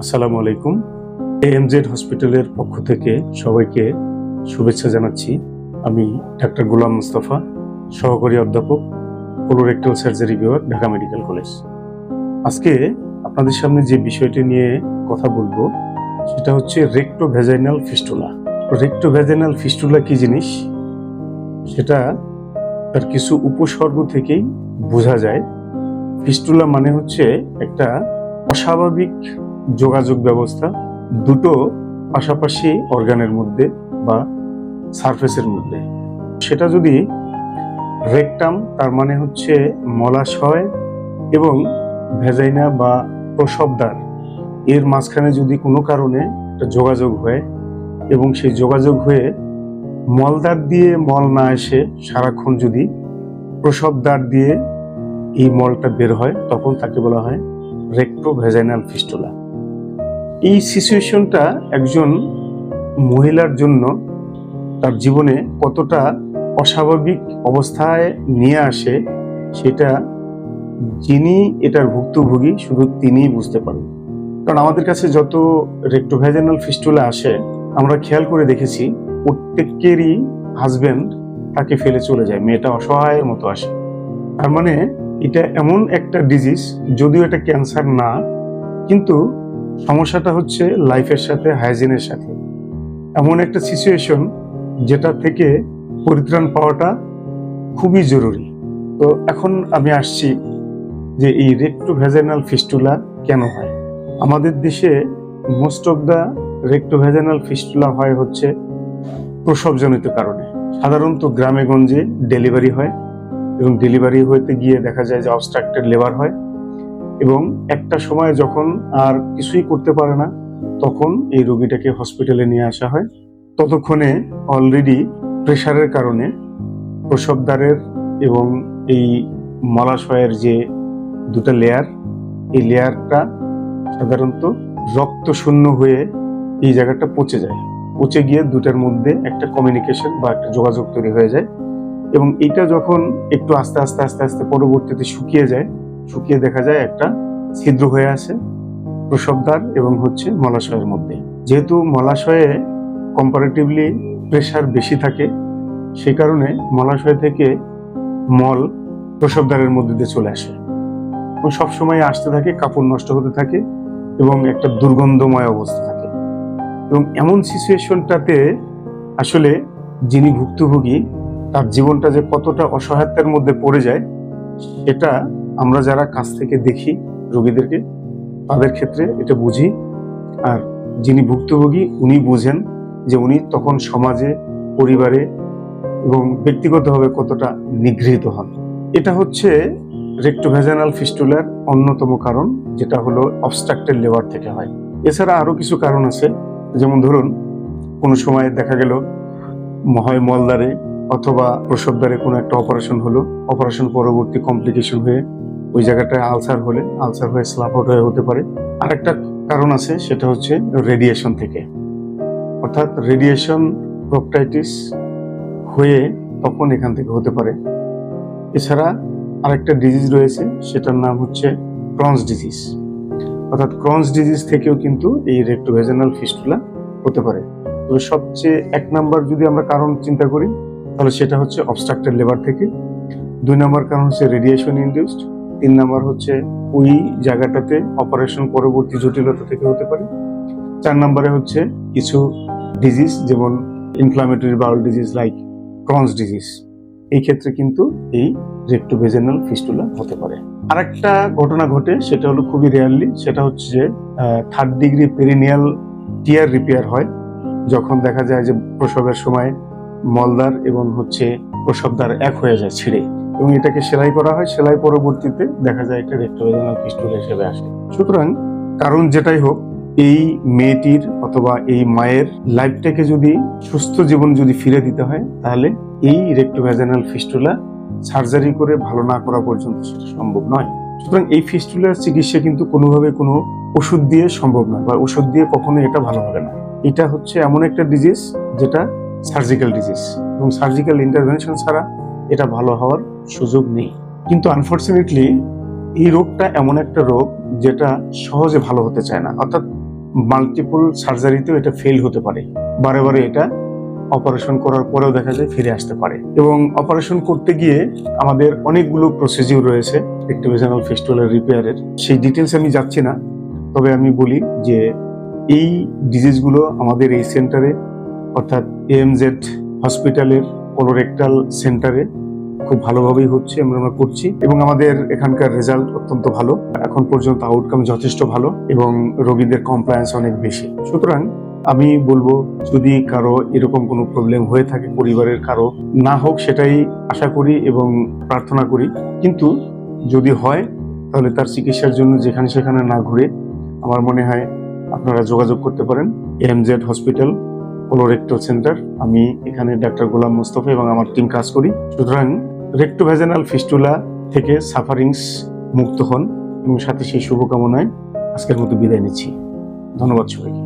আসসালামু আলাইকুম। এএমজেড হসপিটালের পক্ষ থেকে সবাইকে শুভেচ্ছা জানাচ্ছি। আমি ডাক্তার গোলাম মুস্তাফা, সহকারী অধ্যাপক, কোলোরেক্টাল সার্জারি বিভাগ, ঢাকা মেডিকেল কলেজ। আজকে আপনাদের সামনে যে বিষয়টি নিয়ে কথা বলবো সেটা হচ্ছে রেক্টোভ্যাজাইনাল ফিস্টুলা। রেক্টোভ্যাজাইনাল ফিস্টুলা কি জিনিস সেটা তার কিছু উপসর্গ থেকেই বোঝা যায়। ফিস্টুলা মানে হচ্ছে একটা অস্বাভাবিক যোগাযোগ ব্যবস্থা দুটো পাশাপাশি অর্গানের মধ্যে বা সারফেসের মধ্যে। সেটা যদি রেকটাম, তার মানে হচ্ছে মলাশয় এবং ভ্যাজাইনা বা প্রসবদ্বার, এর মাঝখানে যদি কোনো কারণে একটা যোগাযোগ হয় এবং সেই যোগাযোগ হয়ে মলদ্বার দিয়ে মল না এসে সারাক্ষণ যদি প্রসবদ্বার দিয়ে এই মলটা বের হয়, তখন তাকে বলা হয় রেক্টোভ্যাজাইনাল ফিস্টুলা। এই সিচুয়েশনটা একজন মহিলার জন্য তার জীবনে কতটা অস্বাভাবিক অবস্থায় নিয়ে আসে সেটা যিনি এটার ভুক্তভোগী শুধু তিনিই বুঝতে পারেন। কারণ আমাদের কাছে যত রেক্টোভ্যাজাইনাল ফিস্টুলা আসে, আমরা খেয়াল করে দেখেছি প্রত্যেকেরই হাজবেন্ড তাকে ফেলে চলে যায়, মেয়েটা অসহায়ের মতো আসে। তার মানে এটা এমন একটা ডিজিজ, যদিও এটা ক্যান্সার না, কিন্তু সমস্যাটা হচ্ছে লাইফের সাথে, হাইজিনের সাথে। এমন একটা সিচুয়েশন যেটা থেকে পরিত্রাণ পাওয়াটা খুবই জরুরি। তো এখন আমি আসছি যে এই রেক্টোভ্যাজাইনাল ফিস্টুলা কেন হয়। আমাদের দেশে মোস্ট অফ দ্য রেক্টোভ্যাজাইনাল ফিস্টুলা হয় হচ্ছে প্রসবজনিত কারণে। সাধারণত গ্রামে গঞ্জে ডেলিভারি হয় এবং ডেলিভারি হইতে গিয়ে দেখা যায় যে অবস্ট্রাক্টেড লেবার হয় এবং একটা সময় যখন আর কিছুই করতে পারে না, তখন এই রোগীটাকে হসপিটালে নিয়ে আসা হয়। ততক্ষণে অলরেডি প্রেশারের কারণে প্রসবদ্বারের এবং এই মলাশয়ের যে দুটো লেয়ার, এই লেয়ারটা সাধারণত রক্ত শূন্য হয়ে এই জায়গাটা পচে যায়। পচে গিয়ে দুটার মধ্যে একটা কমিউনিকেশন বা একটা যোগাযোগ তৈরি হয়ে যায় এবং এটা যখন একটু আস্তে আস্তে আস্তে আস্তে পরবর্তীতে শুকিয়ে যায়, শুকিয়ে দেখা যায় একটা ছিদ্র হয়ে আছে প্রসবদ্বার এবং হচ্ছে মলাশয়ের মধ্যে। যেহেতু মলাশয়ে কম্পারেটিভলি প্রেশার বেশি থাকে, সে কারণে মলাশয় থেকে মল প্রসবদ্বারের মধ্যে দিয়ে চলে আসে এবং সবসময় আসতে থাকে, কাপড় নষ্ট হতে থাকে এবং একটা দুর্গন্ধময় অবস্থা থাকে। এবং এমন সিচুয়েশনটাতে আসলে যিনি ভুক্তভোগী তার জীবনটা যে কতটা অসহায়তার মধ্যে পড়ে যায়, এটা আমরা যারা কাছ থেকে দেখি রোগীদেরকে, তাদের ক্ষেত্রে এটা বুঝি। আর যিনি ভুক্তভোগী উনি বুঝেন যে উনি তখন সমাজে, পরিবারে এবং ব্যক্তিগতভাবে কতটা নিগৃহীত হন। এটা হচ্ছে রেক্টোভ্যাজাইনাল ফিস্টুলার অন্যতম কারণ, যেটা হলো অবস্ট্রাক্টেড লেবার থেকে হয়। এছাড়া আরো কিছু কারণ আছে, যেমন ধরুন কোনো সময় দেখা গেল হয় মলদ্বারে অথবা প্রসবদ্বারে কোনো একটা অপারেশন হলো, অপারেশন পরবর্তী কমপ্লিকেশন হয়ে ওই জায়গাটায় আলসার হলে, আলসার হয়ে স্লাপ আউট হয়ে হতে পারে। আরেকটা কারণ আছে, সেটা হচ্ছে রেডিয়েশন থেকে, অর্থাৎ রেডিয়েশন প্রক্টাইটিস হয়ে তখন এখান থেকে হতে পারে। এছাড়া আরেকটা ডিজিজ রয়েছে, সেটার নাম হচ্ছে ক্রনস ডিজিজ, অর্থাৎ ক্রনস ডিজিজ থেকেও কিন্তু এই রেক্টোভ্যাজাইনাল ফিস্টুলা হতে পারে। তবে সবচেয়ে এক নাম্বার যদি আমরা কারণ চিন্তা করি, তাহলে সেটা হচ্ছে অবস্ট্রাক্টেড লেবার থেকে। 2 নাম্বার কারণ হচ্ছে রেডিয়েশন ইনডিউসড। 3 নাম্বার হচ্ছে ওই জায়গাটাতে অপারেশন পরবর্তী জটিলতা থেকে হতে পারে। 4 নাম্বারে হচ্ছে কিছু ডিজিজ, যেমন inflammatory bowel disease like Crohn's disease. এই ক্ষেত্রে কিন্তু এই রেক্টোভ্যাজাইনাল ফিস্টুলা হতে পারে। আরেকটা ঘটনা ঘটে, সেটা হলো খুবই রেয়ারলি, সেটা হচ্ছে যে 3rd ডিগ্রি পেরিনিয়াল টিয়ার রিপেয়ার হয়, যখন দেখা যায় যে প্রসবের সময় মলদ্বার এবং হচ্ছে প্রসবদ্বার এক হয়ে যায় ছিঁড়ে, এবং এটাকে সেলাই করা হয়। সেলাই পরবর্তীতে দেখা যায় এটা রেক্টোভ্যাজাইনাল ফিস্টুলা হিসেবে আসে। সুতরাং কারণ যেটাই হোক, এই মেয়েটির অথবা এই মায়ের লাইফটাকে যদি সুস্থ জীবন যদি ফিরে দিতে হয়, তাহলে এই রেক্টোভ্যাজাইনাল ফিস্টুলা সার্জারি করে ভালো না করা পর্যন্ত সেটা সম্ভব নয়। সুতরাং এই ফিস্টুলার চিকিৎসা কিন্তু কোনোভাবে কোনো ওষুধ দিয়ে সম্ভব নয়, বা ওষুধ দিয়ে কখনো এটা ভালো হবে না। এটা হচ্ছে এমন একটা ডিজিজ যেটা সার্জিক্যাল ডিজিজ, এবং সার্জিক্যাল ইন্টারভেনশন ছাড়া এটা ভালো হওয়ার সুযোগ নেই। কিন্তু আনফরচুনেটলি এই রোগটা এমন একটা রোগ যেটা সহজে ভালো হতে চায় না, অর্থাৎ মাল্টিপল সার্জারিতেও এটা ফেল হতে পারে, বারে বারে এটা অপারেশন করার পরেও দেখা যায় ফিরে আসতে পারে। এবং অপারেশন করতে গিয়ে আমাদের অনেকগুলো প্রসিডিউর রয়েছে রেক্টোভেজানাল ফিস্টুলার রিপেয়ারের, সেই ডিটেলস আমি যাচ্ছি না। তবে আমি বলি যে এই ডিজিজগুলো আমাদের এই সেন্টারে অর্থাৎ এএমজেড হসপিটালের কোলোরেক্টাল সেন্টারে খুব ভালোভাবেই হচ্ছে, আমরা করছি এবং আমাদের এখানকার রেজাল্ট অত্যন্ত ভালো। এখন পর্যন্ত আউটকাম যথেষ্ট ভালো এবং রোগীদের কমপ্লায়েন্স অনেক বেশি। সুতরাং আমি বলবো, যদি কারো এরকম কোনো প্রবলেম হয়ে থাকে, পরিবারের কারো না হোক সেটাই আশা করি এবং প্রার্থনা করি, কিন্তু যদি হয় তাহলে তার চিকিৎসার জন্য যেখানে সেখানে না ঘুরে আমার মনে হয় আপনারা যোগাযোগ করতে পারেন এএমজেড হসপিটাল কোলোরেক্টাল সেন্টার। আমি এখানে ডাক্তার গোলাম মোস্তফা এবং আমার টিম কাজ করি। সুতরাং রেক্টোভেজানাল ফিস্টুলা থেকে সাফারিংস মুক্ত হন এবং সাথে সেই শুভকামনায় আজকের মতো বিদায় নিচ্ছি। ধন্যবাদ সবাইকে।